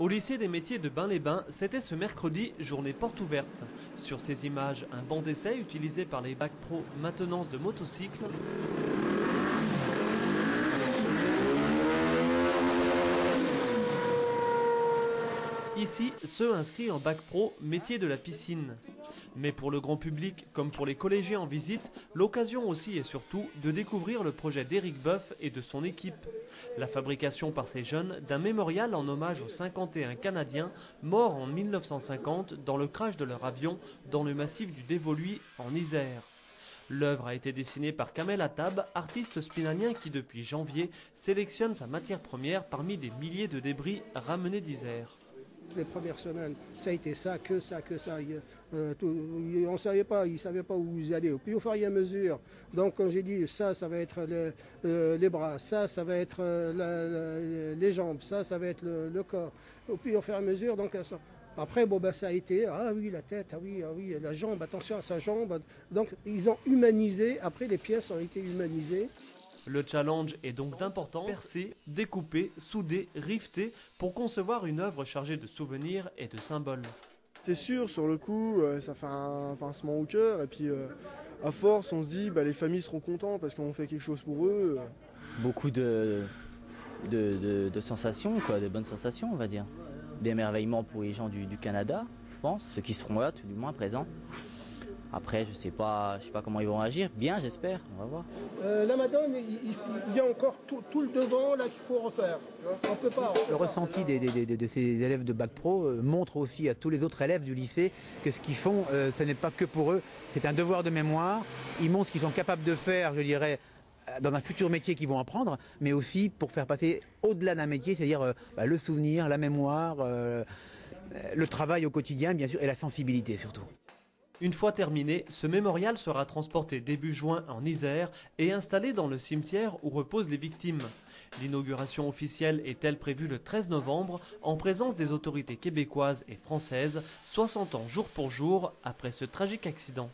Au lycée des métiers de Bain-les-Bains, c'était ce mercredi, journée porte ouverte. Sur ces images, un banc d'essai utilisé par les bacs pro maintenance de motocycles. Ici, ceux inscrits en bac pro métier de la piscine. Mais pour le grand public, comme pour les collégiens en visite, l'occasion aussi et surtout de découvrir le projet d'Éric Boeuf et de son équipe. La fabrication par ces jeunes d'un mémorial en hommage aux 51 Canadiens morts en 1950 dans le crash de leur avion dans le massif du Dévoluy en Isère. L'œuvre a été dessinée par Kamel Attab, artiste spinanien qui depuis janvier sélectionne sa matière première parmi des milliers de débris ramenés d'Isère. Les premières semaines, ça a été ça, que ça. On savait pas, ils ne savaient pas où ils allaient. Puis au fur et à mesure, donc quand j'ai dit ça va être les bras, ça va être les jambes, ça va être le corps. Puis au fur et à mesure, donc après, ça a été, ah oui, la tête, ah oui, la jambe, attention à sa jambe. Donc ils ont humanisé, après les pièces ont été humanisées. Le challenge est donc d'importance, percer, découper, souder, rifter pour concevoir une œuvre chargée de souvenirs et de symboles. C'est sûr, sur le coup, ça fait un pincement au cœur et puis à force on se dit les familles seront contents parce qu'on fait quelque chose pour eux. Beaucoup de sensations, quoi, de bonnes sensations on va dire. D'émerveillement pour les gens du Canada, je pense, ceux qui seront là tout du moins présents. Après, je sais pas comment ils vont agir. Bien, j'espère. On va voir. La Madone, il y a encore tout le devant là qu'il faut refaire. On peut pas. Le ressenti de ces élèves de bac pro montre aussi à tous les autres élèves du lycée que ce qu'ils font, ce n'est pas que pour eux. C'est un devoir de mémoire. Ils montrent ce qu'ils sont capables de faire, je dirais, dans un futur métier qu'ils vont apprendre, mais aussi pour faire passer au-delà d'un métier, c'est-à-dire le souvenir, la mémoire, le travail au quotidien, bien sûr, et la sensibilité surtout. Une fois terminé, ce mémorial sera transporté début juin en Isère et installé dans le cimetière où reposent les victimes. L'inauguration officielle est-elle prévue le 13 novembre en présence des autorités québécoises et françaises, 60 ans jour pour jour après ce tragique accident.